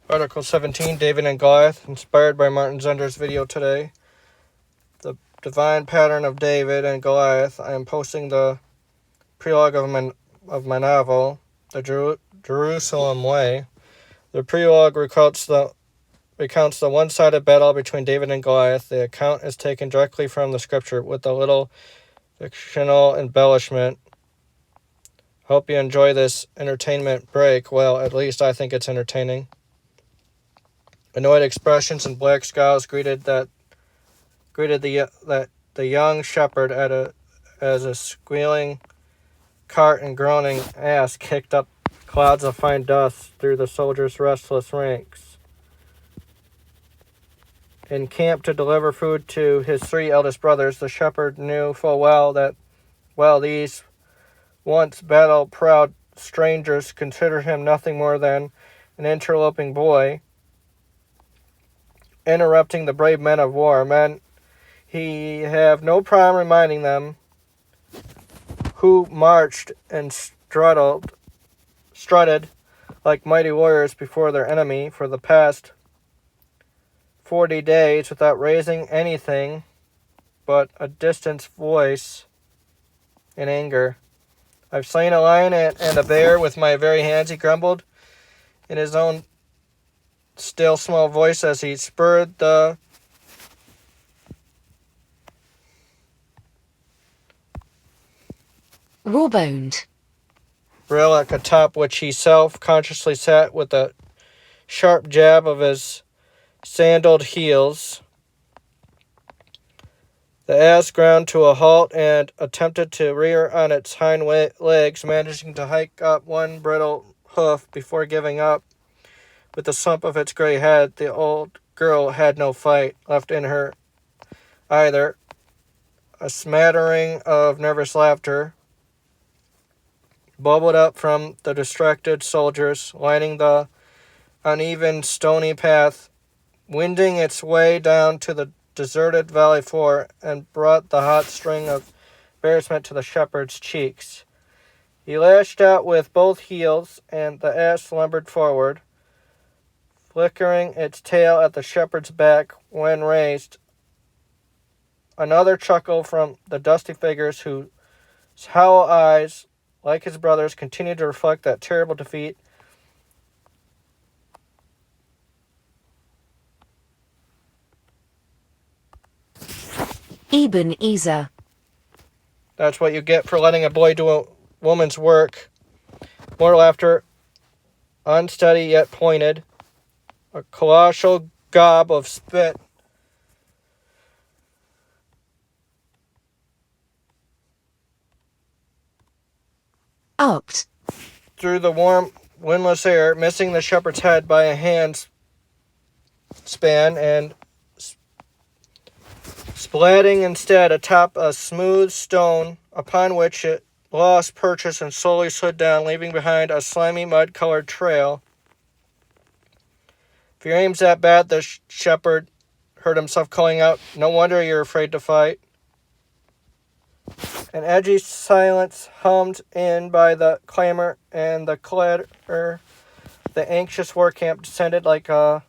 Article 17, David and Goliath, inspired by Martin Zender's video today. The divine pattern of David and Goliath. I am posting the prologue of my novel, The Jerusalem Way. The prologue recounts the one-sided battle between David and Goliath. The account is taken directly from the scripture with a little fictional embellishment. Hope you enjoy this entertainment break. Well, at least I think it's entertaining. Annoyed expressions and black scowls greeted the young shepherd as a squealing cart and groaning ass kicked up clouds of fine dust through the soldiers' restless ranks. In camp to deliver food to his 3 eldest brothers, the shepherd knew full well that these once battle-proud strangers considered him nothing more than an interloping boy, interrupting the brave men of war. Men he have no problem reminding them who marched and strutted like mighty warriors before their enemy for the past 40 days without raising anything but a distant voice in anger. I've slain a lion and a bear with my very hands, he grumbled in his own still small voice as he spurred the raw-boned relic atop which he self-consciously sat with a sharp jab of his sandaled heels. The ass ground to a halt and attempted to rear on its hind legs, managing to hike up one brittle hoof before giving up with the slump of its gray head. The old girl had no fight left in her either. A smattering of nervous laughter bubbled up from the distracted soldiers lining the uneven stony path, winding its way down to the deserted valley floor, and brought the hot sting of embarrassment to the shepherd's cheeks. He lashed out with both heels, and the ass lumbered forward, flickering its tail at the shepherd's back when raised. Another chuckle from the dusty figures whose hollow eyes, like his brothers, continued to reflect that terrible defeat. Ebenezer. That's what you get for letting a boy do a woman's work. More laughter, unsteady yet pointed. A colossal gob of spit Upped through the warm, windless air, missing the shepherd's head by a hand's span and splatting instead atop a smooth stone upon which it lost purchase and slowly slid down, leaving behind a slimy, mud-colored trail. If your aim's that bad, the shepherd heard himself calling out, no wonder you're afraid to fight. An edgy silence hummed in by the clamor and the clatter. The anxious war camp descended like a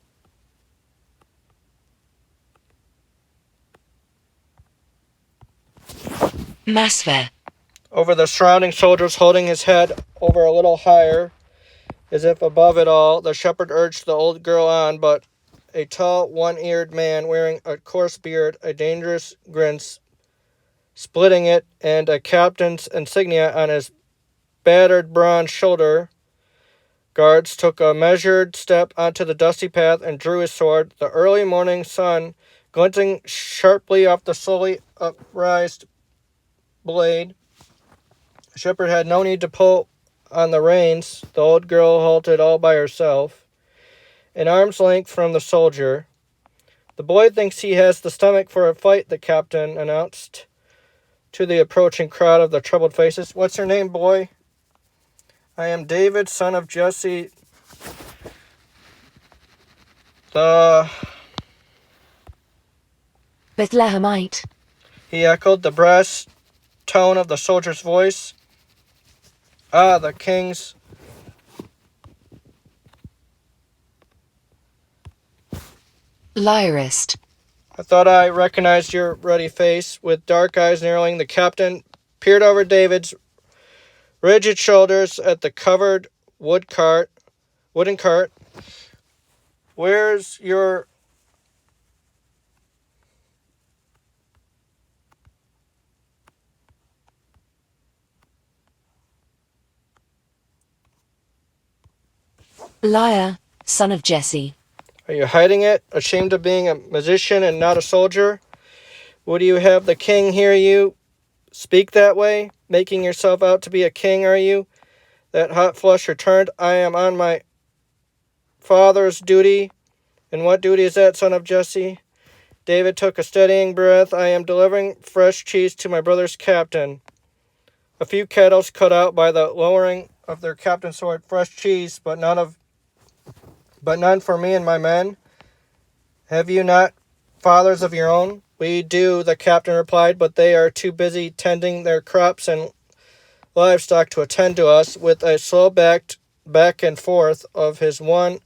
Masver. Over the surrounding soldiers, holding his head over a little higher, as if above it all. The shepherd urged the old girl on, but a tall, one-eared man wearing a coarse beard, a dangerous grin splitting it, and a captain's insignia on his battered bronze shoulder guards, took a measured step onto the dusty path and drew his sword. The early morning sun glinting sharply off the slowly upraised blade. The shepherd had no need to pull on the reins. The old girl halted all by herself, an arm's length from the soldier. The boy thinks he has the stomach for a fight, the captain announced to the approaching crowd of the troubled faces. What's your name, boy? I am David, son of Jesse, the Bethlehemite. He echoed, the brass tone of the soldier's voice. Ah, the king's Liarist. I thought I recognized your ruddy face. With dark eyes narrowing, the captain peered over David's rigid shoulders at the covered wooden cart. Where's your... Liar, son of Jesse. Are you hiding it? Ashamed of being a musician and not a soldier? Would you have the king hear you speak that way? Making yourself out to be a king, are you? That hot flush returned. I am on my father's duty. And what duty is that, son of Jesse? David took a steadying breath. I am delivering fresh cheese to my brother's captain. A few kettles cut out by the lowering of their captain's sword. Fresh cheese, but none for me and my men. Have you not fathers of your own? We do, the captain replied, but they are too busy tending their crops and livestock to attend to us. With a slow back and forth of his one-eared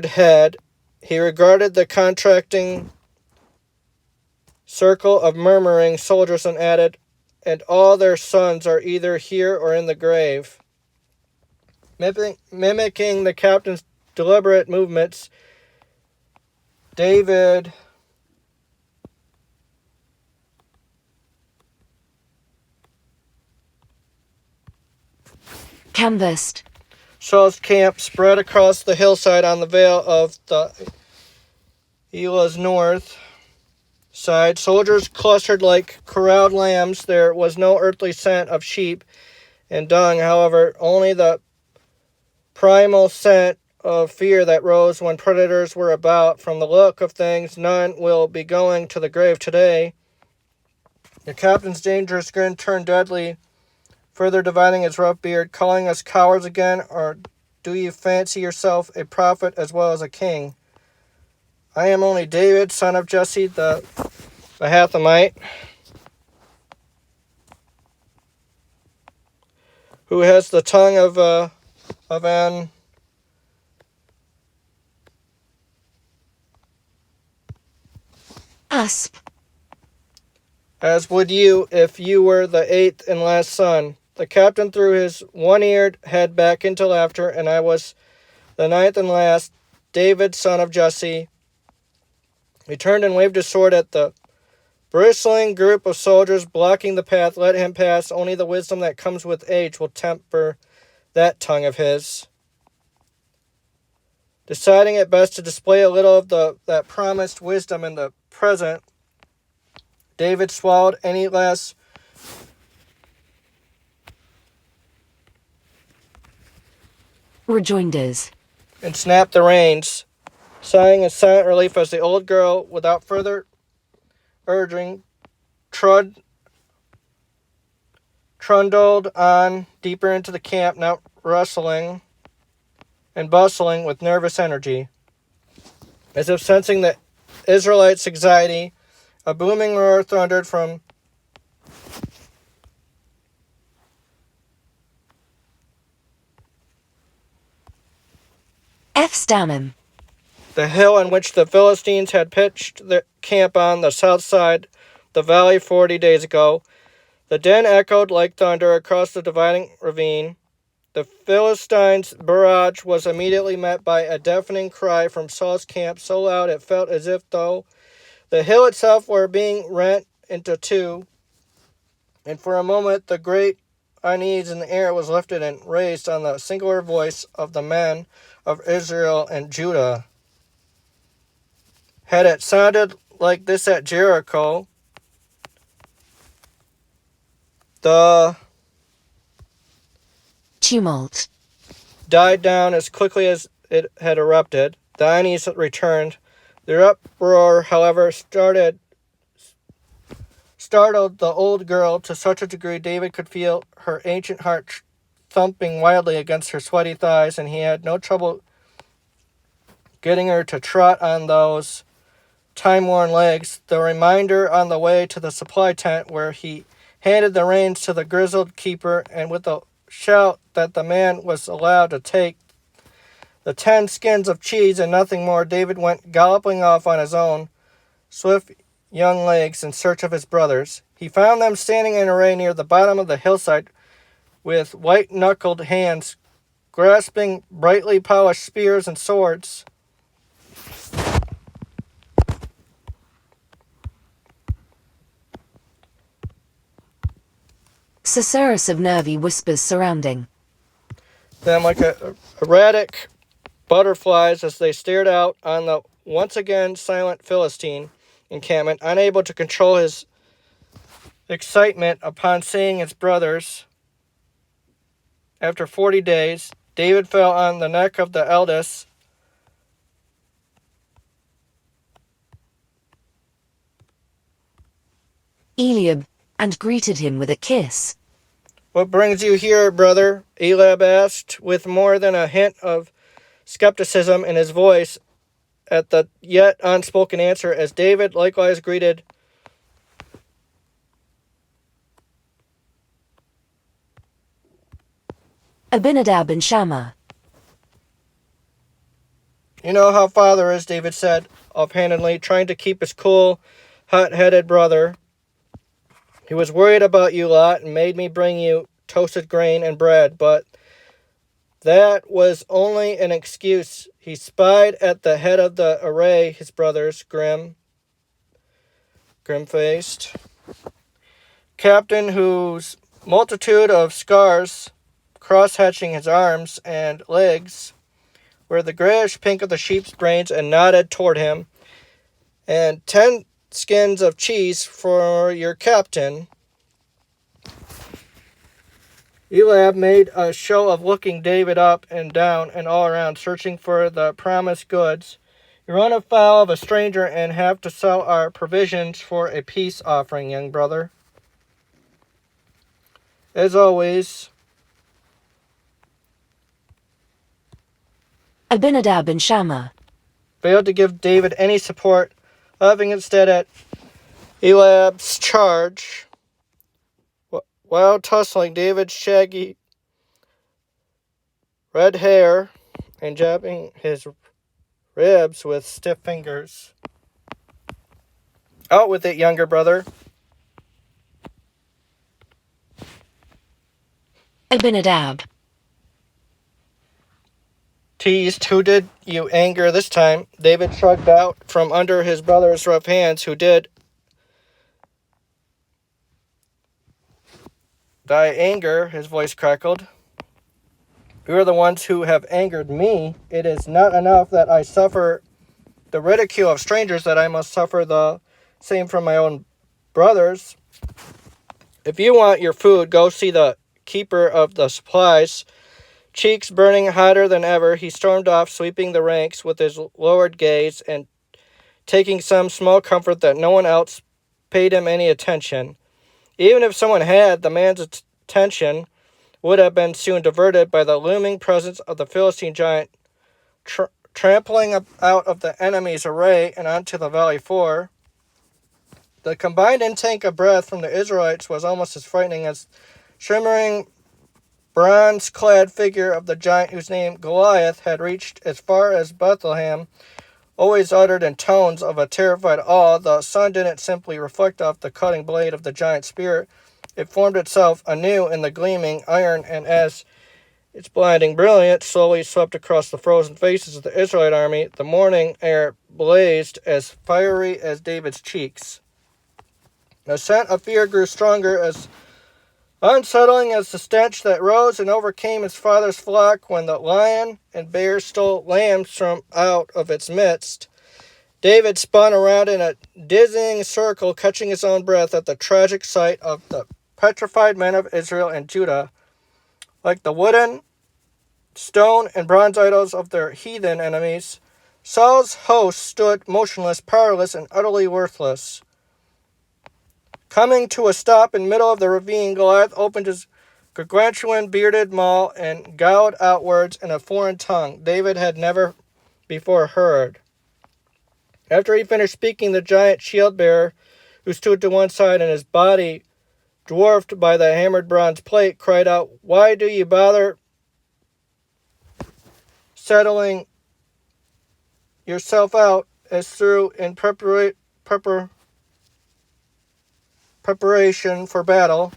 head, he regarded the contracting circle of murmuring soldiers and added, and all their sons are either here or in the grave. Mimicking the captain's deliberate movements, David Canvassed. Saul's camp spread across the hillside on the vale of the Elah's north side. Soldiers clustered like corralled lambs. There was no earthly scent of sheep and dung, however, only the primal scent of fear that rose when predators were about. From the look of things, none will be going to the grave today. The captain's dangerous grin turned deadly, further dividing his rough beard. Calling us cowards again, or do you fancy yourself a prophet as well as a king? I am only David, son of Jesse, the Hathamite, who has the tongue of an Asp. as would you if you were the eighth and last son. The captain threw his one-eared head back into laughter, and I was the ninth and last, David, son of Jesse. He turned and waved his sword at the bristling group of soldiers blocking the path. Let him pass. Only the wisdom that comes with age will temper that tongue of his. Deciding it best to display a little of that promised wisdom in the present, David swallowed any less Rejoinders. and snapped the reins, sighing in silent relief as the old girl, without further urging, trundled on deeper into the camp, now rustling and bustling with nervous energy. As if sensing the Israelites' anxiety, a booming roar thundered from Stanham. the hill on which the Philistines had pitched their camp on the south side of the valley 40 days ago. The din echoed like thunder across the dividing ravine. The Philistines' barrage was immediately met by a deafening cry from Saul's camp, so loud it felt as if though the hill itself were being rent into two, and for a moment the great unease in the air was lifted and raised on the singular voice of the men of Israel and Judah. Had it sounded like this at Jericho, the Tumult. died down as quickly as it had erupted. The unease returned. Their uproar, however, startled the old girl to such a degree David could feel her ancient heart thumping wildly against her sweaty thighs, and he had no trouble getting her to trot on those time-worn legs. The reminder on the way to the supply tent, where he handed the reins to the grizzled keeper, and with a shout that the man was allowed to take the 10 skins of cheese and nothing more, David went galloping off on his own swift young legs in search of his brothers. He found them standing in array near the bottom of the hillside with white-knuckled hands grasping brightly polished spears and swords. Susurrus of nervy whispers surrounding Them like erratic butterflies as they stared out on the once again silent Philistine encampment, unable to control his excitement upon seeing his brothers. After 40 days, David fell on the neck of the eldest, Eliab, and greeted him with a kiss. "What brings you here, brother?" Eliab asked, with more than a hint of skepticism in his voice at the yet unspoken answer, as David likewise greeted Abinadab and Shammah. "You know how father is," David said offhandedly, trying to keep his cool, hot-headed brother. "He was worried about you lot and made me bring you toasted grain and bread, but that was only an excuse." He spied at the head of the array his brothers, grim-faced captain, whose multitude of scars cross-hatching his arms and legs were the grayish pink of the sheep's brains, and nodded toward him. "And 10 skins of cheese for your captain." Eliab made a show of looking David up and down and all around, searching for the promised goods. "You run afoul of a stranger and have to sell our provisions for a peace offering, young brother." As always, Abinadab and Shammah failed to give David any support, laughing instead at Eliab's charge. While tussling David's shaggy red hair and jabbing his ribs with stiff fingers. "Out with it, younger brother." Abinadab. Teased. "Who did you anger this time?" David shrugged out from under his brother's rough hands. "Who did thy anger?" His voice crackled. "You are the ones who have angered me. It is not enough that I suffer the ridicule of strangers, that I must suffer the same from my own brothers. If you want your food, go see the keeper of the supplies." Cheeks burning hotter than ever, he stormed off, sweeping the ranks with his lowered gaze and taking some small comfort that no one else paid him any attention. Even if someone had, the man's attention would have been soon diverted by the looming presence of the Philistine giant, trampling out of the enemy's array and onto the valley floor. The combined intake of breath from the Israelites was almost as frightening as shimmering bronze-clad figure of the giant whose name Goliath had reached as far as Bethlehem, always uttered in tones of a terrified awe. The sun didn't simply reflect off the cutting blade of the giant's spear. It formed itself anew in the gleaming iron, and as its blinding brilliance slowly swept across the frozen faces of the Israelite army, the morning air blazed as fiery as David's cheeks. The scent of fear grew stronger, as unsettling as the stench that rose and overcame his father's flock when the lion and bear stole lambs from out of its midst. David spun around in a dizzying circle, catching his own breath at the tragic sight of the petrified men of Israel and Judah. Like the wooden, stone, and bronze idols of their heathen enemies, Saul's host stood motionless, powerless, and utterly worthless. Coming to a stop in the middle of the ravine, Goliath opened his gargantuan bearded maw and growled outwards in a foreign tongue David had never before heard. After he finished speaking, the giant shield-bearer, who stood to one side and his body dwarfed by the hammered bronze plate, cried out, "Why do you bother settling yourself out as through in preparation for battle.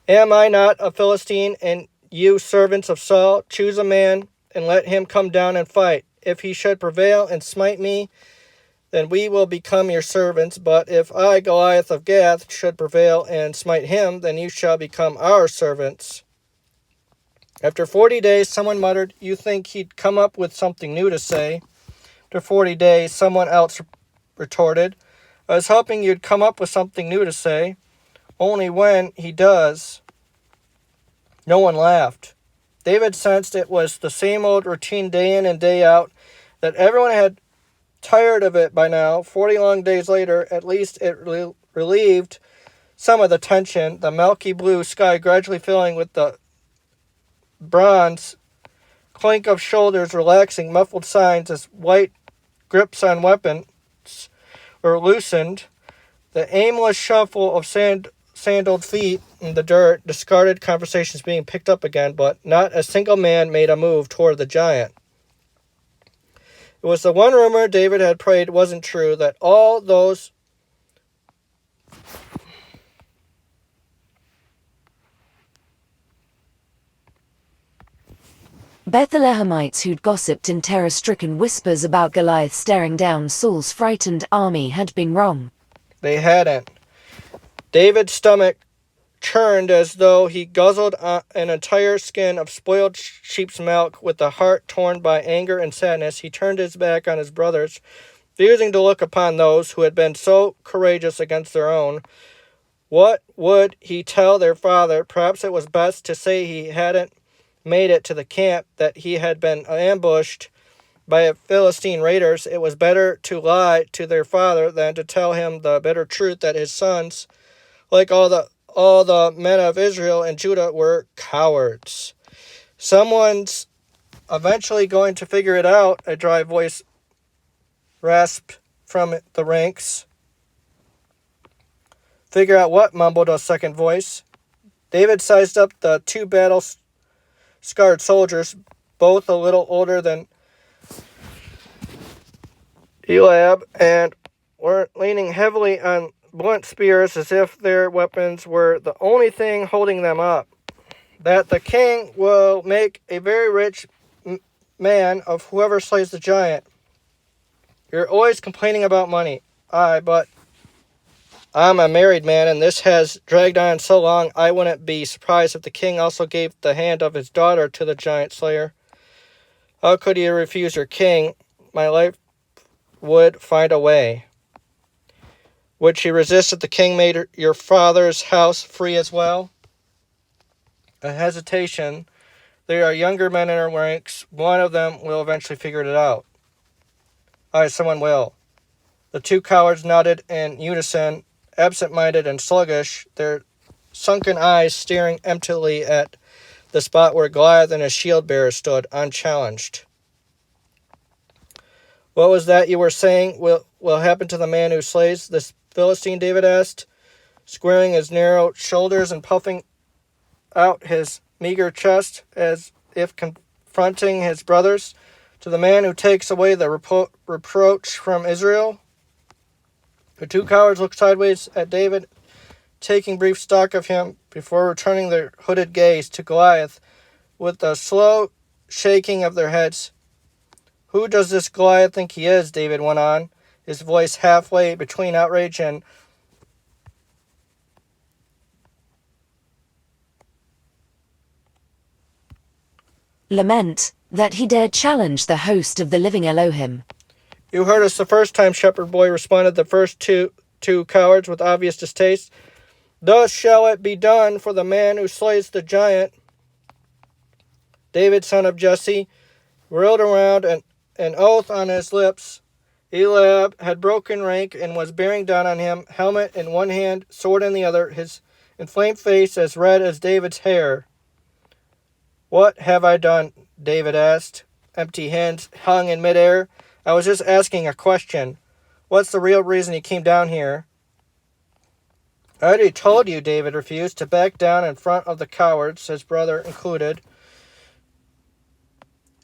Am I not a Philistine, and you servants of Saul? Choose a man and let him come down and fight. If he should prevail and smite me, then we will become your servants. But if I, Goliath of Gath, should prevail and smite him, then you shall become our servants. After 40 days, someone muttered, you think he'd come up with something new to say. After 40 days, someone else retorted, I was hoping you'd come up with something new to say. Only when he does. No one laughed. David sensed it was the same old routine day in and day out, that everyone had tired of it by now. 40 long days later, at least it relieved some of the tension, the milky blue sky gradually filling with the bronze clink of shoulders relaxing, muffled signs as white grips on weapons were loosened, the aimless shuffle of sandaled feet in the dirt, discarded conversations being picked up again, but not a single man made a move toward the giant. It was the one rumor David had prayed wasn't true, that all those Bethlehemites who'd gossiped in terror-stricken whispers about Goliath staring down Saul's frightened army had been wrong. They hadn't. David's stomach churned as though he guzzled an entire skin of spoiled sheep's milk. With a heart torn by anger and sadness, he turned his back on his brothers, refusing to look upon those who had been so courageous against their own. What would he tell their father? Perhaps it was best to say he hadn't made it to the camp, that he had been ambushed by Philistine raiders. It was better to lie to their father than to tell him the bitter truth that his sons, like all the men of Israel and Judah, were cowards. Someone's eventually going to figure it out, a dry voice rasped from the ranks. Figure out what? Mumbled a second voice. David sized up the two battle-scarred soldiers, both a little older than Eliab, and were leaning heavily on blunt spears as if their weapons were the only thing holding them up. That the king will make a very rich man of whoever slays the giant. You're always complaining about money. Aye, but I'm a married man, and this has dragged on so long, I wouldn't be surprised if the king also gave the hand of his daughter to the giant slayer. How could you refuse your king? My life would find a way. Would she resist if the king made your father's house free as well? A hesitation. There are younger men in our ranks. One of them will eventually figure it out. Aye, someone will. The two cowards nodded in unison, absent-minded and sluggish, their sunken eyes staring emptily at the spot where Goliath and his shield-bearer stood, unchallenged. What was that you were saying will happen to the man who slays this Philistine? David asked, squaring his narrow shoulders and puffing out his meager chest as if confronting his brothers. To the man who takes away the reproach from Israel? The two cowards looked sideways at David, taking brief stock of him before returning their hooded gaze to Goliath with a slow shaking of their heads. Who does this Goliath think he is? David went on, his voice halfway between outrage and lament, that he dared challenge the host of the living Elohim. You heard us the first time, shepherd boy, responded the first two cowards with obvious distaste. Thus shall it be done for the man who slays the giant. David, son of Jesse, whirled around, an oath on his lips. Eliab had broken rank and was bearing down on him, helmet in one hand, sword in the other, his inflamed face as red as David's hair. What have I done? David asked, empty hands hung in midair. I was just asking a question. What's the real reason you came down here? I already told you. David refused to back down in front of the cowards, his brother included.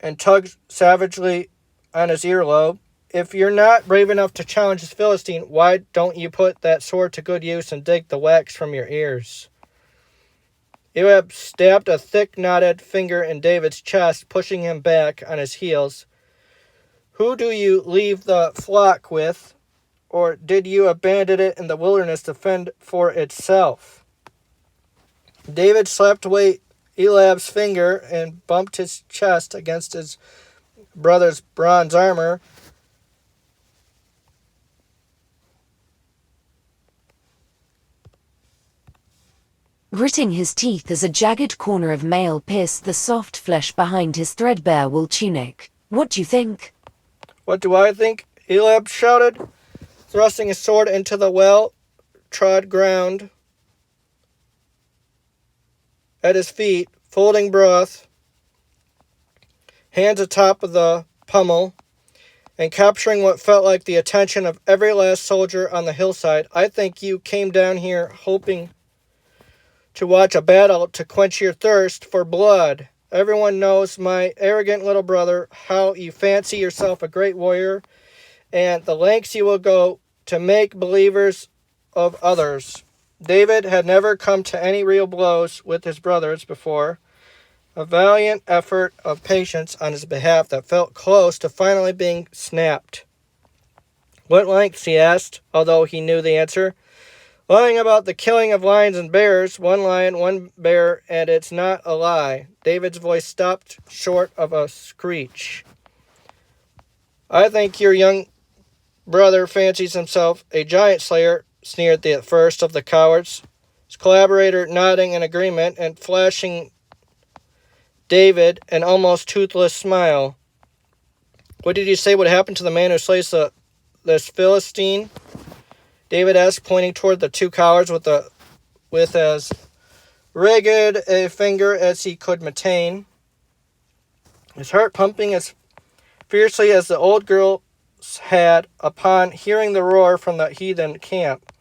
and tugged savagely on his earlobe. If you're not brave enough to challenge this Philistine, why don't you put that sword to good use and dig the wax from your ears? Eliab stabbed a thick knotted finger in David's chest, pushing him back on his heels. Who do you leave the flock with, or did you abandon it in the wilderness to fend for itself? David slapped away Eliab's finger and bumped his chest against his brother's bronze armor. Gritting his teeth as a jagged corner of mail pierced the soft flesh behind his threadbare wool tunic. What do you think? What do I think? Eliab shouted, thrusting his sword into the well-trod ground at his feet, folding broth, hands atop of the pommel, and capturing what felt like the attention of every last soldier on the hillside. I think you came down here hoping to watch a battle to quench your thirst for blood. Everyone knows, my arrogant little brother, how you fancy yourself a great warrior and the lengths you will go to make believers of others. David had never come to any real blows with his brothers before. A valiant effort of patience on his behalf that felt close to finally being snapped. What lengths, he asked, although he knew the answer. Lying about the killing of lions and bears, one lion, one bear, and it's not a lie. David's voice stopped short of a screech. I think your young brother fancies himself a giant slayer, sneered the first of the cowards, his collaborator nodding in agreement and flashing David an almost toothless smile. What did you say would happen to the man who slays this Philistine? David asked, pointing toward the two cowards with as rigid a finger as he could maintain, his heart pumping as fiercely as the old girl's had upon hearing the roar from the heathen camp.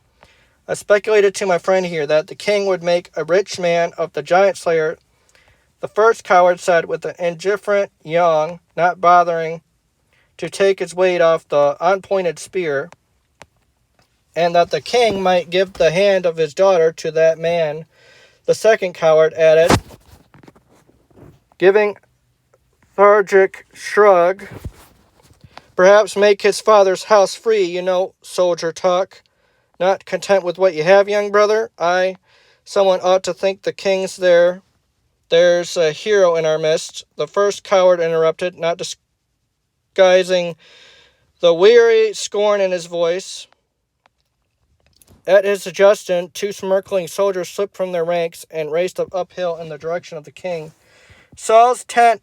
I speculated to my friend here that the king would make a rich man of the giant slayer, the first coward said with an indifferent yawn, not bothering to take his weight off the unpointed spear, and that the king might give the hand of his daughter to that man. The second coward added, giving lethargic shrug, perhaps make his father's house free, you know, soldier talk. Not content with what you have, young brother? Someone ought to think the king's there. There's a hero in our midst. The first coward interrupted, not disguising the weary scorn in his voice. At his suggestion, two smirkling soldiers slipped from their ranks and raced uphill in the direction of the king. Saul's tent,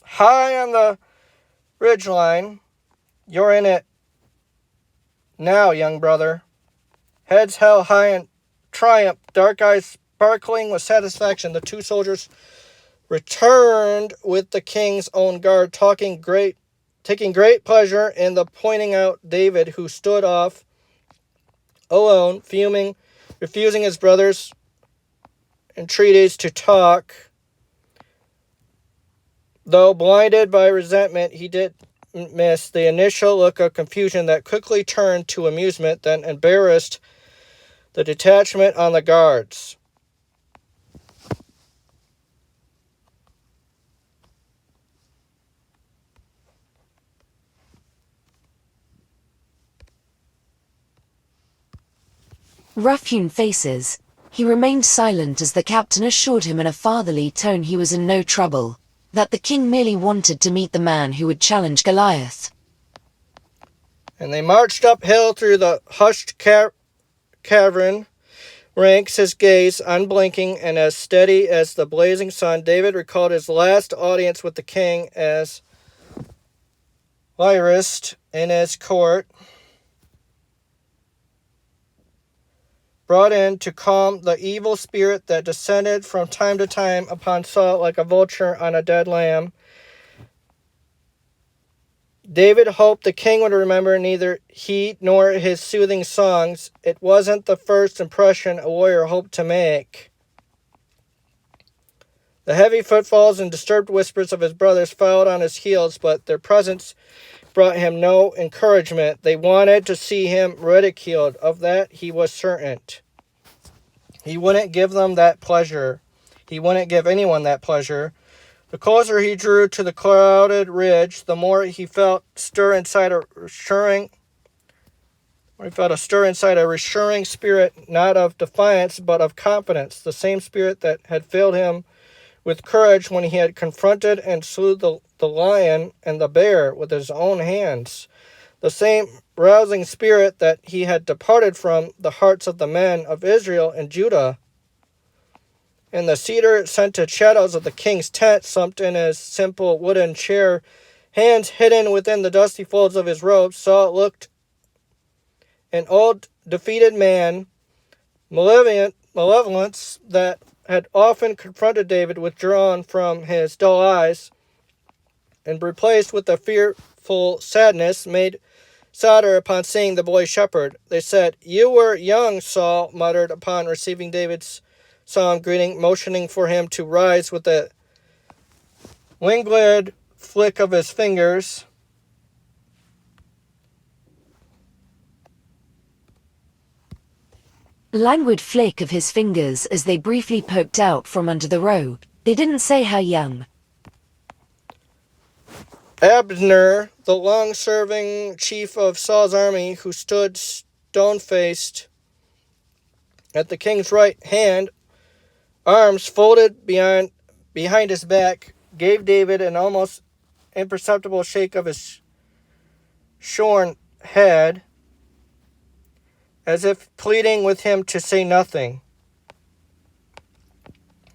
high on the ridgeline. You're in it now, young brother. Heads held high in triumph, dark eyes sparkling with satisfaction. The two soldiers returned with the king's own guard, taking great pleasure in the pointing out David, who stood off alone, fuming, refusing his brother's entreaties to talk. Though blinded by resentment, he did miss the initial look of confusion that quickly turned to amusement, then embarrassed the detachment on the guards. Rough-hewn faces. He remained silent as the captain assured him in a fatherly tone he was in no trouble, that the king merely wanted to meet the man who would challenge Goliath. And they marched uphill through the hushed cavern ranks, his gaze unblinking and as steady as the blazing sun. David recalled his last audience with the king as lyrist in his court, brought in to calm the evil spirit that descended from time to time upon Saul like a vulture on a dead lamb. David hoped the king would remember neither he nor his soothing songs. It wasn't the first impression a warrior hoped to make. The heavy footfalls and disturbed whispers of his brothers followed on his heels, but their presence brought him no encouragement. They wanted to see him ridiculed. Of that he was certain. He wouldn't give them that pleasure. He wouldn't give anyone that pleasure. The closer he drew to the clouded ridge, the more he felt a stir inside a reassuring spirit, not of defiance, but of confidence, the same spirit that had filled him with courage when he had confronted and slew the lion and the bear with his own hands, the same rousing spirit that he had departed from the hearts of the men of Israel and Judah. In the cedar scented shadows of the king's tent, slumped in his simple wooden chair, hands hidden within the dusty folds of his robe, Saul looked an old defeated man, malevolence that had often confronted David, withdrawn from his dull eyes and replaced with a fearful sadness, made sadder upon seeing the boy shepherd. They said, "You were young," Saul muttered upon receiving David's solemn greeting, motioning for him to rise with a winged flick of his fingers. Languid flick of his fingers as they briefly poked out from under the robe. They didn't say how young. Abner, the long-serving chief of Saul's army, who stood stone-faced at the king's right hand, arms folded behind his back, gave David an almost imperceptible shake of his shorn head, as if pleading with him to say nothing.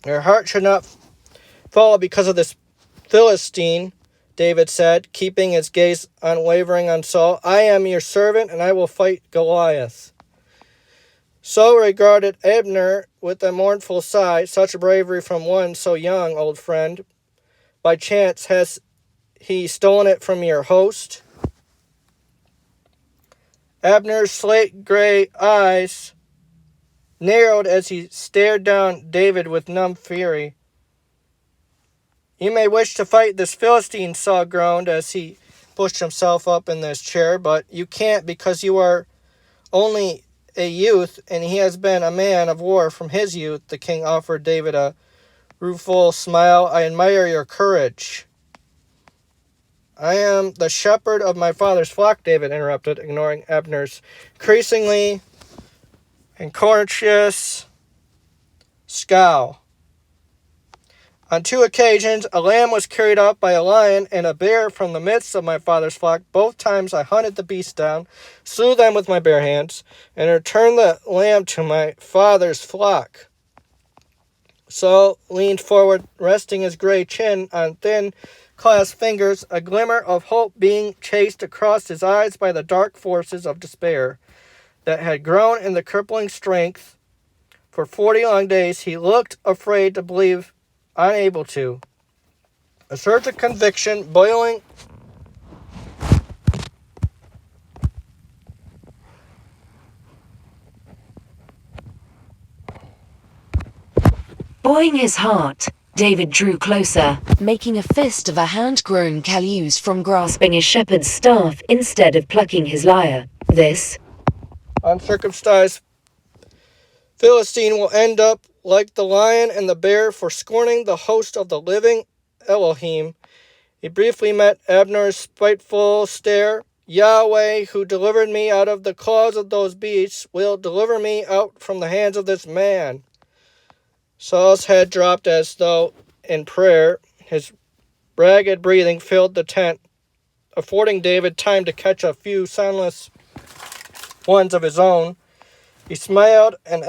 Your heart should not fall because of this Philistine, David said, keeping his gaze unwavering on Saul. I am your servant, and I will fight Goliath. Saul regarded Abner with a mournful sigh. Such bravery from one so young, old friend. By chance, has he stolen it from your host? Abner's slate-gray eyes narrowed as he stared down David with numb fury. You may wish to fight this Philistine, Saul groaned as he pushed himself up in his chair, but you can't because you are only a youth, and he has been a man of war from his youth. The king offered David a rueful smile. I admire your courage. I am the shepherd of my father's flock, David interrupted, ignoring Abner's increasingly incautious scowl. On 2 occasions, a lamb was carried off by a lion and a bear from the midst of my father's flock. Both times I hunted the beasts down, slew them with my bare hands, and returned the lamb to my father's flock. Saul leaned forward, resting his gray chin on thin, clasped fingers, a glimmer of hope being chased across his eyes by the dark forces of despair that had grown in the crippling strength. For 40 long days he looked afraid to believe, unable to. A surge of conviction boiling Buoying his heart, David drew closer, making a fist of a hand-grown callus from grasping his shepherd's staff instead of plucking his lyre. This uncircumcised Philistine will end up like the lion and the bear for scorning the host of the living Elohim. He briefly met Abner's spiteful stare. Yahweh, who delivered me out of the claws of those beasts, will deliver me out from the hands of this man. Saul's head dropped as though in prayer. His ragged breathing filled the tent, affording David time to catch a few soundless ones of his own. He smiled an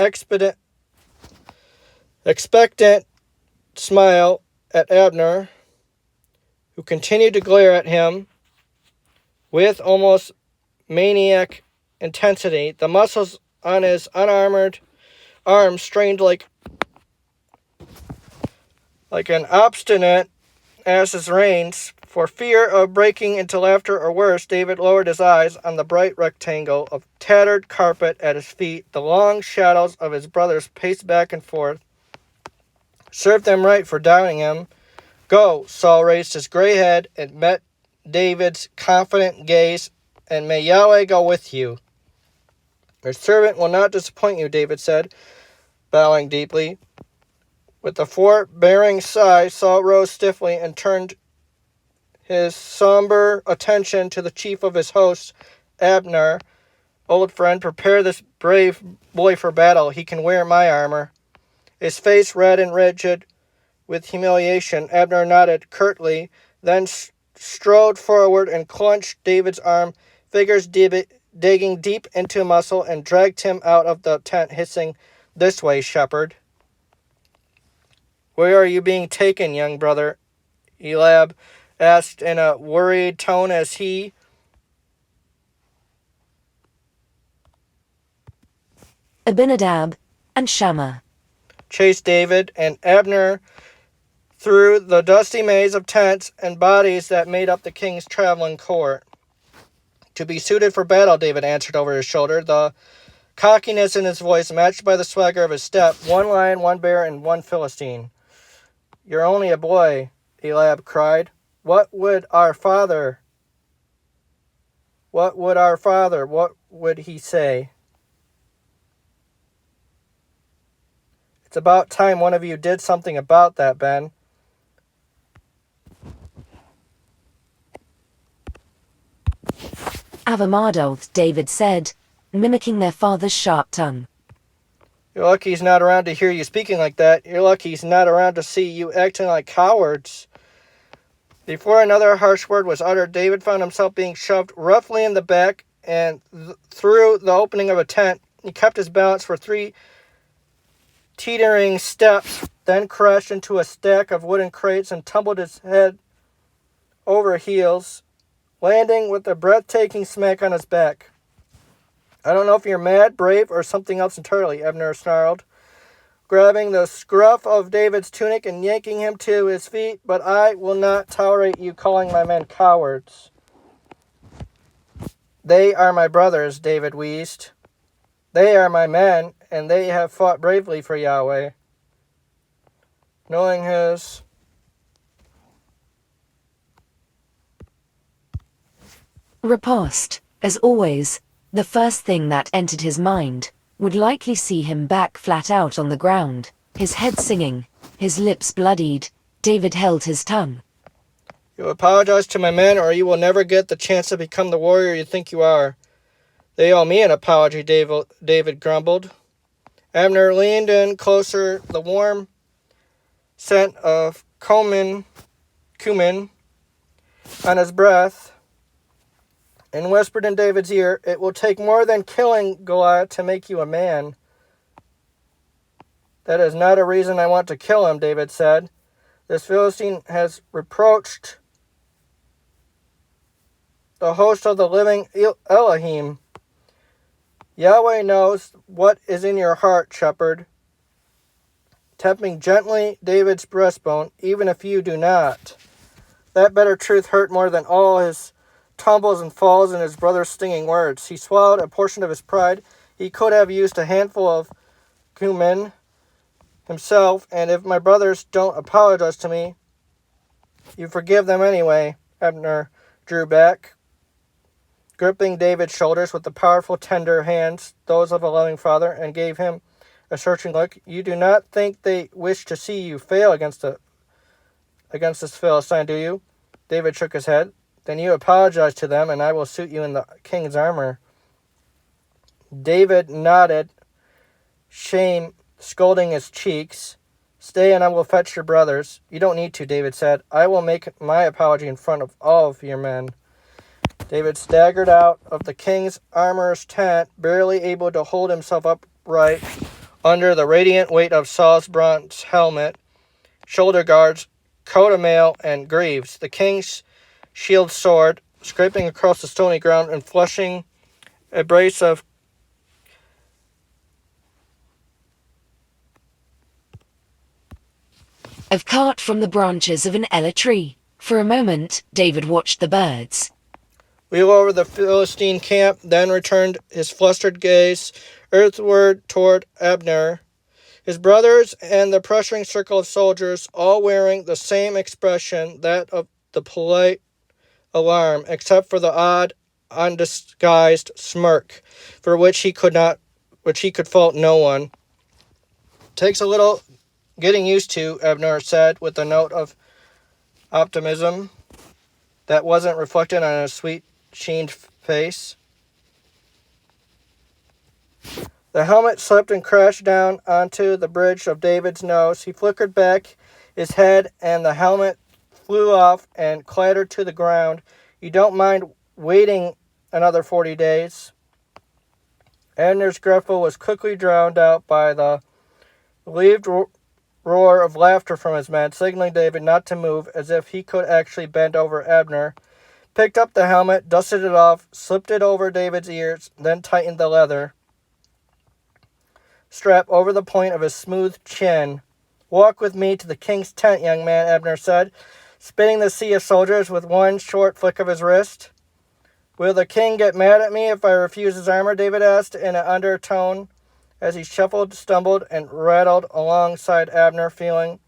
expectant smile at Abner, who continued to glare at him with almost maniac intensity. The muscles on his unarmored arms strained like an obstinate ass's reins. For fear of breaking into laughter or worse, David lowered his eyes on the bright rectangle of tattered carpet at his feet. The long shadows of his brothers paced back and forth, Serve them right for doubting him. Go. Saul raised his gray head and met David's confident gaze, and may Yahweh go with you. Your servant will not disappoint you, David said, bowing deeply. With a forbearing sigh, Saul rose stiffly and turned his somber attention to the chief of his hosts, Abner. Old friend, prepare this brave boy for battle. He can wear my armor. His face red and rigid with humiliation, Abner nodded curtly, then strode forward and clenched David's arm, fingers digging deep into muscle, and dragged him out of the tent, hissing, "This way, shepherd." "Where are you being taken, young brother?" Eliab asked in a worried tone as he Abinadab and Shammah chased David and Abner through the dusty maze of tents and bodies that made up the king's traveling court. "To be suited for battle," David answered over his shoulder, the cockiness in his voice matched by the swagger of his step. "One lion, one bear, and one Philistine." "You're only a boy," Eliab cried. What would our father? What would he say?" "It's about time one of you did something about that, Ben." Avamardoth, David said, mimicking their father's sharp tongue. "You're lucky he's not around to hear you speaking like that. You're lucky he's not around to see you acting like cowards." Before another harsh word was uttered, David found himself being shoved roughly in the back and through the opening of a tent. He kept his balance for 3 teetering steps, then crashed into a stack of wooden crates and tumbled his head over heels, landing with a breathtaking smack on his back. "I don't know if you're mad, brave, or something else entirely," Abner snarled, grabbing the scruff of David's tunic and yanking him to his feet, "but I will not tolerate you calling my men cowards." "They are my brothers," David wheezed. "They are my men, and they have fought bravely for Yahweh." Knowing his Riposte, as always, the first thing that entered his mind would likely see him back flat out on the ground, his head singing, his lips bloodied. David held his tongue. "You apologize to my men, or you will never get the chance to become the warrior you think you are." "They owe me an apology," David grumbled. Abner leaned in closer, the warm scent of cumin on his breath, and whispered in David's ear, "It will take more than killing Goliath to make you a man." "That is not a reason I want to kill him," David said. "This Philistine has reproached the host of the living Elohim. Yahweh knows what is in your heart, shepherd." Tapping gently David's breastbone, "Even if you do not." That bitter truth hurt more than all his tumbles and falls and his brother's stinging words. He swallowed a portion of his pride. He could have used a handful of cumin himself, and if my brothers don't apologize to me, you forgive them anyway. Abner drew back, gripping David's shoulders with the powerful, tender hands, those of a loving father, and gave him a searching look. "You do not think they wish to see you fail against this Philistine, do you?" David shook his head. "Then you apologize to them, and I will suit you in the king's armor." David nodded, shame scalding his cheeks. "Stay, and I will fetch your brothers." "You don't need to," David said. "I will make my apology in front of all of your men." David staggered out of the king's armorer's tent, barely able to hold himself upright under the radiant weight of Saul's bronze helmet, shoulder guards, coat of mail, and greaves. The king's shield sword, scraping across the stony ground and flushing a brace of Caught from the branches of an ella tree. For a moment, David watched the birds. wheel over the Philistine camp, then returned his flustered gaze earthward toward Abner. His brothers and the pressuring circle of soldiers, all wearing the same expression, that of the polite alarm, except for the odd, undisguised smirk, for which he could fault no one. Takes a little getting used to, Abner said, with a note of optimism that wasn't reflected on his sweet, sheened face. The helmet slipped and crashed down onto the bridge of David's nose. He flickered back his head, and the helmet flew off and clattered to the ground. You don't mind waiting another 40 days? Abner's gruffle was quickly drowned out by the relieved roar of laughter from his men, signaling David not to move, as if he could actually bend over Abner. Picked up the helmet, dusted it off, slipped it over David's ears, then tightened the leather strap over the point of his smooth chin. Walk with me to the king's tent, young man, Abner said, spinning the sea of soldiers with one short flick of his wrist. Will the king get mad at me if I refuse his armor? David asked in an undertone as he shuffled, stumbled, and rattled alongside Abner, feeling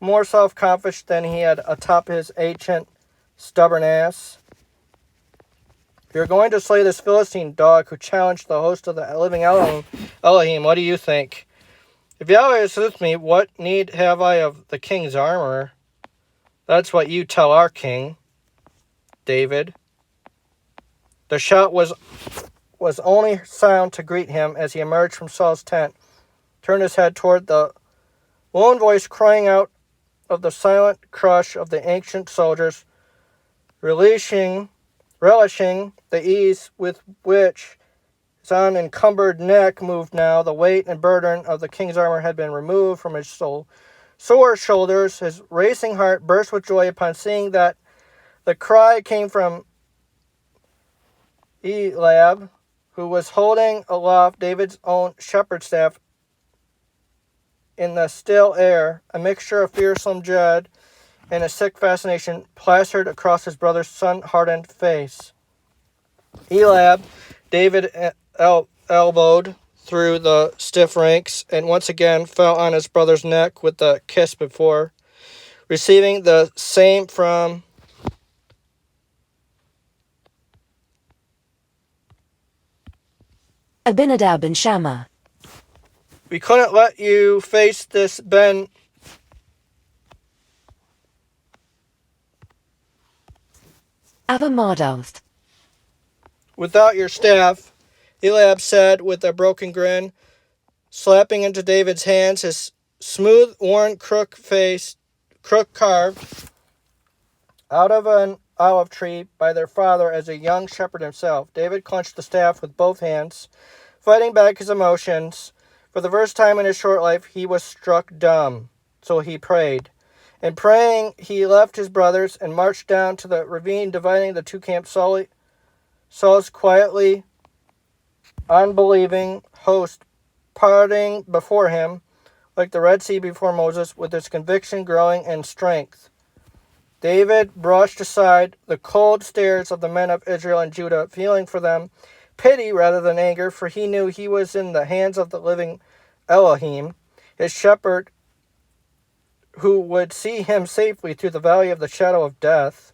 more self-confident than he had atop his ancient, stubborn ass. You're going to slay this Philistine dog who challenged the host of the living Elohim. What do you think? If Yahweh is with me, what need have I of the king's armor? That's what you tell our king, David. The shout was only sound to greet him as he emerged from Saul's tent, turned his head toward the lone voice crying out of the silent crush of the ancient soldiers, relishing the ease with which his unencumbered neck moved now. The weight and burden of the king's armor had been removed from his sore shoulders. His racing heart burst with joy upon seeing that the cry came from Eliab, who was holding aloft David's own shepherd's staff in the still air. A mixture of fearsome dread and a sick fascination plastered across his brother's sun-hardened face. Eliab, David elbowed through the stiff ranks and once again fell on his brother's neck with the kiss before, receiving the same from Abinadab and Shammah. We couldn't let you face this Ben Abimardoth. without your staff, Eliab said with a broken grin, slapping into David's hands, his smooth, worn crook carved out of an olive tree by their father as a young shepherd himself. David clenched the staff with both hands, fighting back his emotions. For the first time in his short life, he was struck dumb, so he prayed. In praying, he left his brothers and marched down to the ravine dividing the two camps. Saul's quietly unbelieving host parting before him, like the Red Sea before Moses, with its conviction growing in strength. David brushed aside the cold stares of the men of Israel and Judah, feeling for them pity rather than anger, for he knew he was in the hands of the living Elohim, his shepherd, who would see him safely through the valley of the shadow of death.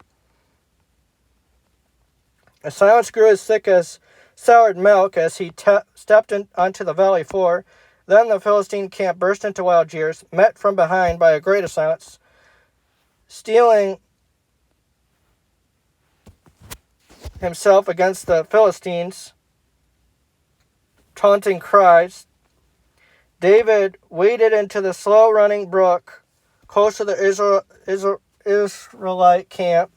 A silence grew as thick as soured milk as he stepped onto the valley floor. Then the Philistine camp burst into wild jeers, met from behind by a greater silence, steeling himself against the Philistines' taunting cries. David waded into the slow-running brook close to the Israelite camp.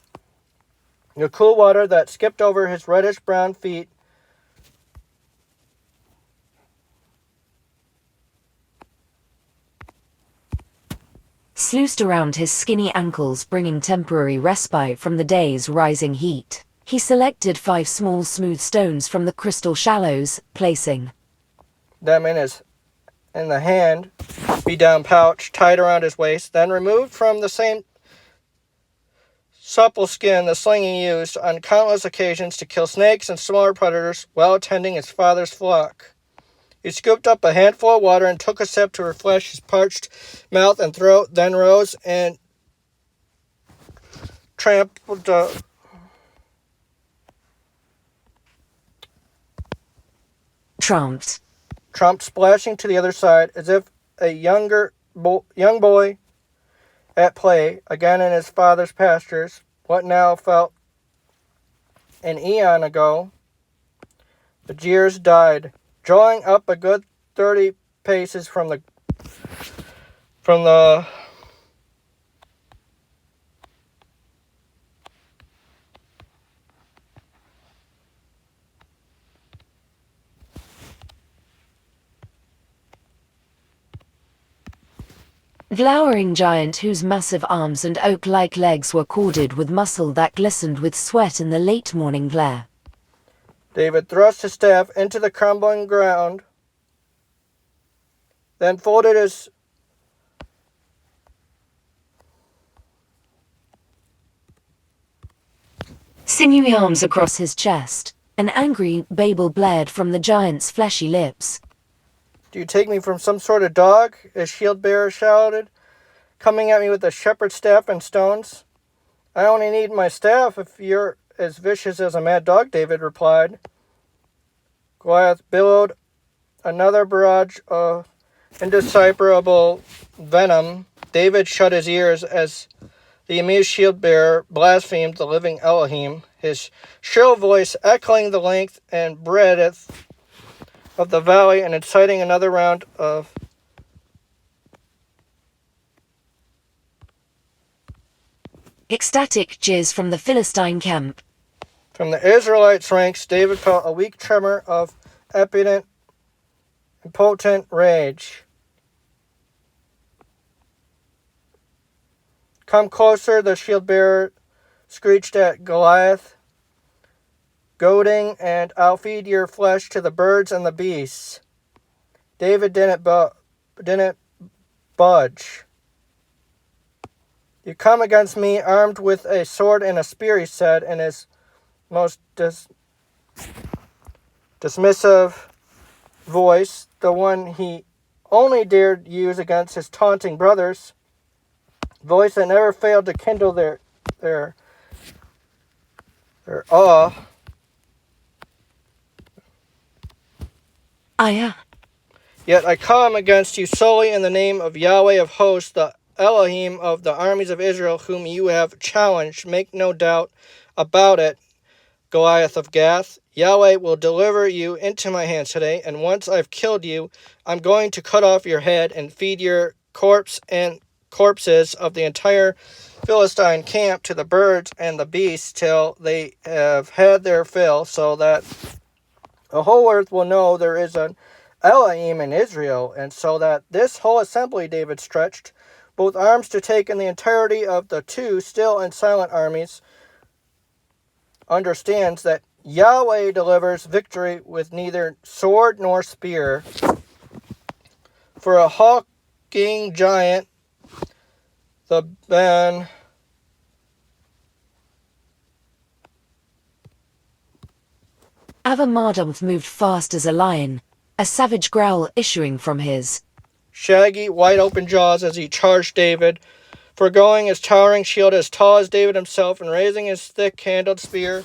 The cool water that skipped over his reddish-brown feet sluiced around his skinny ankles, bringing temporary respite from the day's rising heat. He selected 5 small, smooth stones from the crystal shallows, placing them in the hand-me-down pouch tied around his waist, then removed from the same supple skin the sling he used on countless occasions to kill snakes and smaller predators while attending his father's flock. He scooped up a handful of water and took a sip to refresh his parched mouth and throat, then rose and tramped splashing to the other side as if a young boy at play, again in his father's pastures. What now felt an eon ago. The jeers died, drawing up a good 30 paces from the glowering giant whose massive arms and oak-like legs were corded with muscle that glistened with sweat in the late morning glare. David thrust his staff into the crumbling ground, then folded his sinewy arms across his chest. An angry babel blared from the giant's fleshy lips. "Do you take me for some sort of dog?" his shield-bearer shouted, "coming at me with a shepherd's staff and stones?" "I only need my staff if you're as vicious as a mad dog," David replied. Goliath billowed another barrage of indecipherable venom. David shut his ears as the amused shield-bearer blasphemed the living Elohim, his shrill voice echoing the length and breadth of the valley and inciting another round of ecstatic jeers from the Philistine camp. From the Israelites' ranks, David felt a weak tremor of impotent rage. "Come closer," the shield-bearer screeched at Goliath, goading, "and I'll feed your flesh to the birds and the beasts." David didn't budge. "You come against me armed with a sword and a spear," he said in his most dismissive voice, the one he only dared use against his taunting brothers, voice that never failed to kindle their awe. "Yet I come against you solely in the name of Yahweh of hosts, the Elohim of the armies of Israel, whom you have challenged. Make no doubt about it, Goliath of Gath. Yahweh will deliver you into my hands today, and once I've killed you, I'm going to cut off your head and feed your corpse and corpses of the entire Philistine camp to the birds and the beasts till they have had their fill, so that the whole earth will know there is an Elohim in Israel, and so that this whole assembly," David stretched both arms to take in the entirety of the two still and silent armies, "understands that Yahweh delivers victory with neither sword nor spear. For a hulking giant, the Ben Avamardov moved fast as a lion, a savage growl issuing from his shaggy, wide-open jaws as he charged David, foregoing his towering shield as tall as David himself and raising his thick-handled spear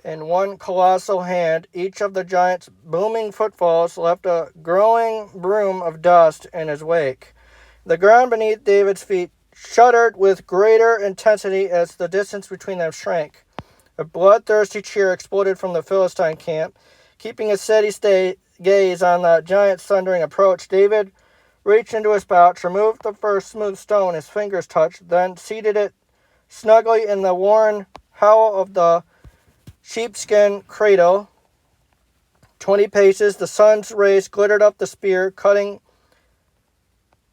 in one colossal hand. Each of the giant's booming footfalls left a growing broom of dust in his wake. The ground beneath David's feet shuddered with greater intensity as the distance between them shrank. A bloodthirsty cheer exploded from the Philistine camp. Keeping a steady gaze on the giant's thundering approach, David reached into his pouch, removed the first smooth stone his fingers touched, then seated it snugly in the worn howl of the sheepskin cradle. 20 paces, the sun's rays glittered up the spear's cutting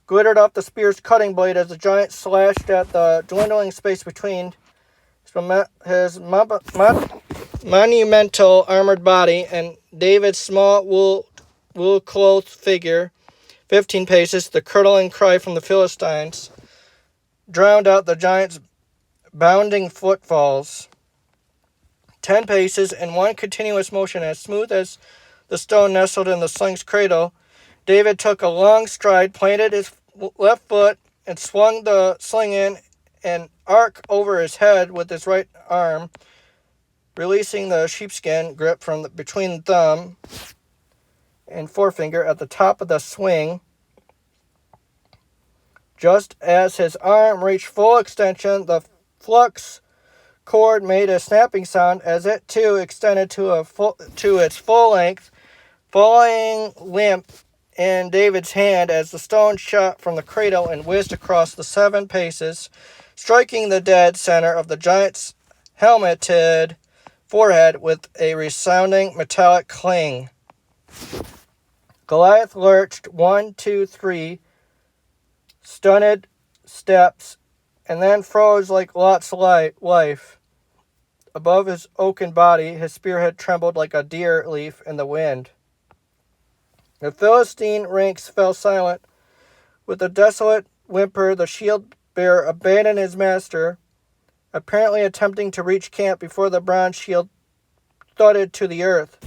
blade as the giant slashed at the dwindling space between his monumental armored body and David's small wool-clothed figure. 15 paces, the curdling cry from the Philistines drowned out the giant's bounding footfalls. 10 paces, in one continuous motion as smooth as the stone nestled in the sling's cradle, David took a long stride, planted his left foot, and swung the sling in an arc over his head with his right arm, releasing the sheepskin grip from between thumb and forefinger at the top of the swing. Just as his arm reached full extension, the flux cord made a snapping sound as it too extended to its full length, falling limp in David's hand as the stone shot from the cradle and whizzed across the 7 paces, striking the dead center of the giant's helmeted forehead with a resounding metallic clang. Goliath lurched 1, 2, 3 stunted steps and then froze like Lot's life. Above his oaken body, his spearhead trembled like a deer leaf in the wind. The Philistine ranks fell silent. With a desolate whimper, the shield-bearer abandoned his master, apparently attempting to reach camp before the bronze shield thudded to the earth.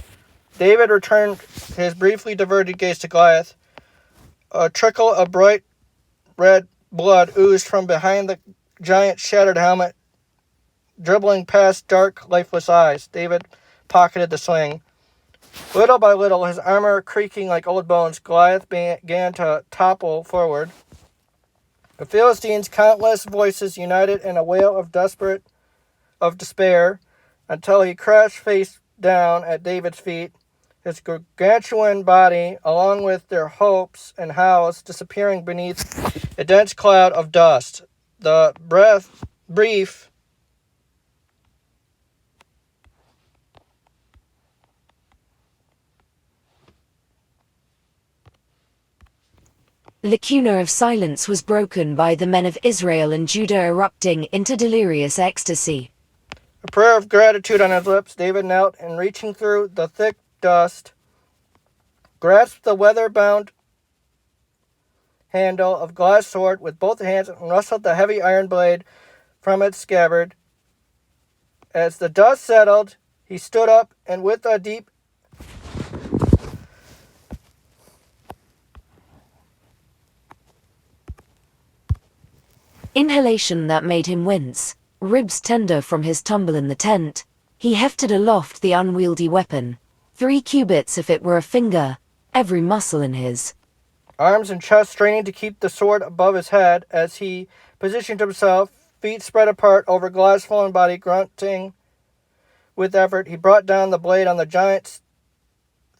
David returned his briefly diverted gaze to Goliath. A trickle of bright red blood oozed from behind the giant's shattered helmet, dribbling past dark, lifeless eyes. David pocketed the sling. Little by little, his armor creaking like old bones, Goliath began to topple forward. The Philistines' countless voices united in a wail of despair, until he crashed face down at David's feet, his gargantuan body, along with their hopes and howls, disappearing beneath a dense cloud of dust. The brief lacuna of silence was broken by the men of Israel and Judah erupting into delirious ecstasy. A prayer of gratitude on his lips, David knelt and, reaching through the thick dust, grasped the weather-bound handle of Goliath's sword with both hands and wrestled the heavy iron blade from its scabbard. As the dust settled, he stood up and with a deep inhalation that made him wince, ribs tender from his tumble in the tent, he hefted aloft the unwieldy weapon, 3 cubits if it were a finger, every muscle in his arms and chest straining to keep the sword above his head as he positioned himself, feet spread apart over Goliath's fallen body, grunting with effort. He brought down the blade on the giant's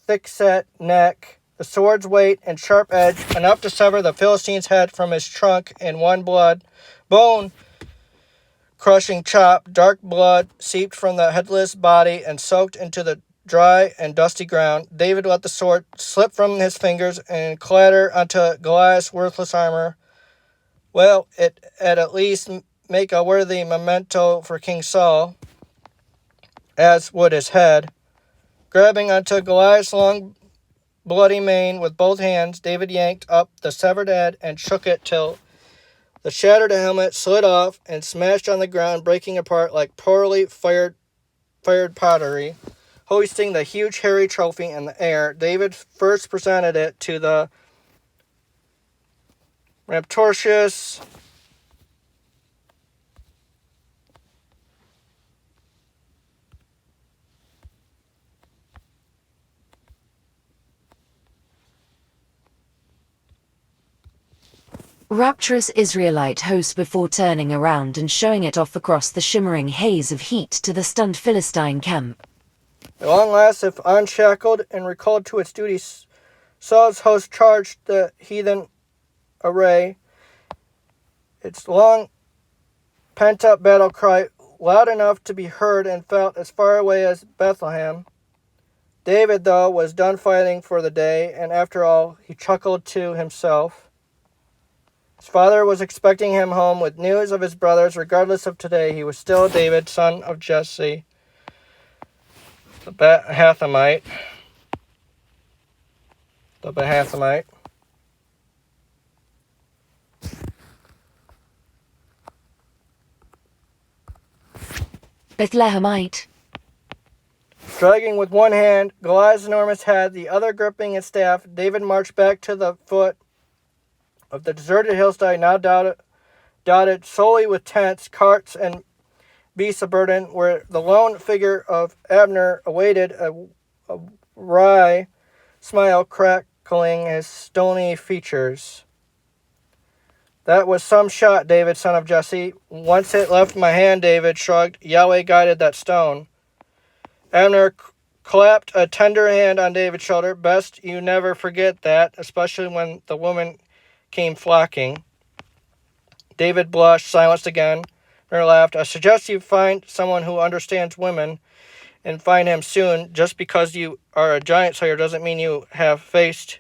thick-set neck, the sword's weight and sharp edge enough to sever the Philistine's head from his trunk in one bone-crushing chop. Dark blood seeped from the headless body and soaked into the dry and dusty ground. David let the sword slip from his fingers and clatter onto Goliath's worthless armor. Well, it at least make a worthy memento for King Saul, as would his head. Grabbing onto Goliath's long, bloody mane with both hands, David yanked up the severed head and shook it till the shattered helmet slid off and smashed on the ground, breaking apart like poorly fired pottery. Hoisting the huge hairy trophy in the air, David first presented it to the rapturous Israelite host before turning around and showing it off across the shimmering haze of heat to the stunned Philistine camp. At long last, if unshackled and recalled to its duties, Saul's host charged the heathen array. Its long pent-up battle cry, loud enough to be heard and felt as far away as Bethlehem. David, though, was done fighting for the day, and after all, he chuckled to himself. His father was expecting him home with news of his brothers. Regardless of today, he was still David, son of Jesse, the Behathomite. Bethlehemite. Dragging with one hand Goliath's enormous head, the other gripping his staff, David marched back to the foot of the deserted hillside, now dotted solely with tents, carts, and beasts of burden, where the lone figure of Abner awaited, a wry smile crackling his stony features. That was some shot, David, son of Jesse. Once it left my hand, David shrugged. Yahweh guided that stone. Abner clapped a tender hand on David's shoulder. Best you never forget that, especially when the woman came flocking. David blushed, silenced again. Abner laughed. I suggest you find someone who understands women, and find him soon. Just because you are a giant slayer doesn't mean you have faced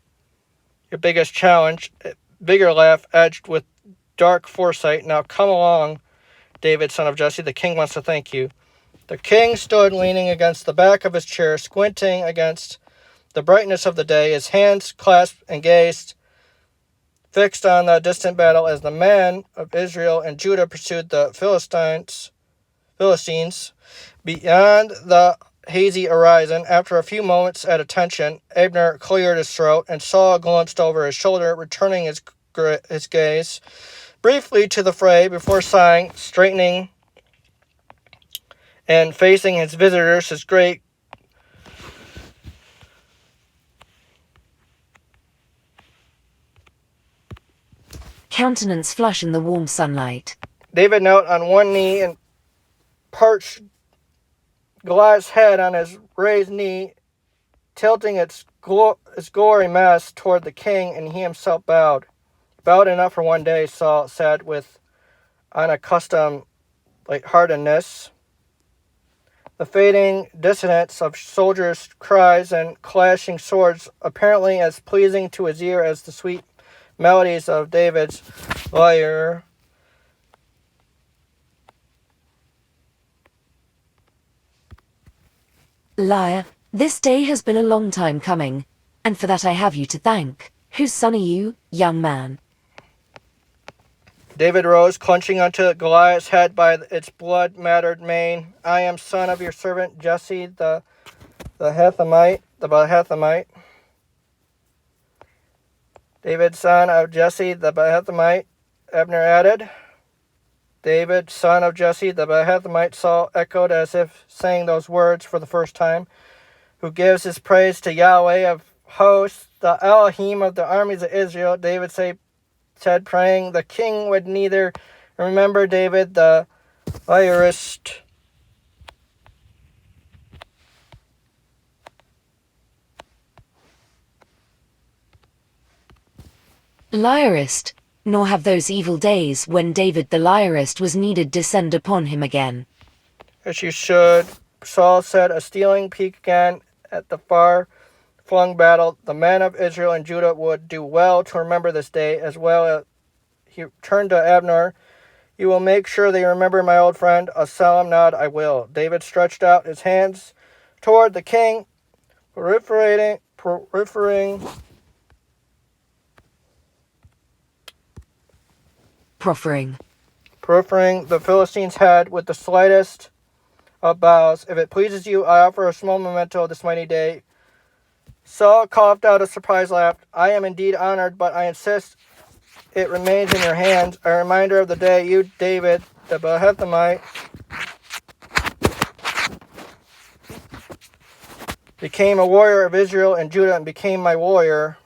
your biggest challenge. A bigger laugh edged with dark foresight. Now come along, David, son of Jesse. The king wants to thank you. The king stood leaning against the back of his chair, squinting against the brightness of the day, his hands clasped and gazed fixed on the distant battle as the men of Israel and Judah pursued the Philistines beyond the hazy horizon. After a few moments at attention, Abner cleared his throat, and Saul glimpsed over his shoulder, returning his gaze briefly to the fray before sighing, straightening, and facing his visitors, his great countenance flush in the warm sunlight. David knelt on one knee and perched Goliath's head on his raised knee, tilting its gory mass toward the king, and he himself bowed. Bowed enough for one day, Saul said with unaccustomed lightheartedness. The fading dissonance of soldiers' cries and clashing swords apparently as pleasing to his ear as the sweet melodies of David's lyre. Lyre, this day has been a long time coming, and for that I have you to thank. Whose son are you, young man? David rose, clutching onto Goliath's head by its blood-mattered mane. I am son of your servant Jesse the Bethlehemite. David, son of Jesse the Bethlehemite, Abner added. David, son of Jesse the Bethlehemite, Saul echoed as if saying those words for the first time. Who gives his praise to Yahweh of hosts, the Elohim of the armies of Israel, David said, praying. The king would neither remember David the lyrist. Lyrist, nor have those evil days when David the lyrist was needed descend upon him again. As you should, Saul said, a stealing peek again at the far-flung battle. The men of Israel and Judah would do well to remember this day, as well as he turned to Abner. You will make sure they remember my old friend. A solemn nod, I will. David stretched out his hands toward the king, proffering the Philistine's head with the slightest of bows. If it pleases you, I offer a small memento of this mighty day. Saul coughed out a surprised laugh. I am indeed honored, but I insist it remains in your hands, a reminder of the day you, David, the Bethlehemite, became a warrior of Israel and Judah and became my warrior.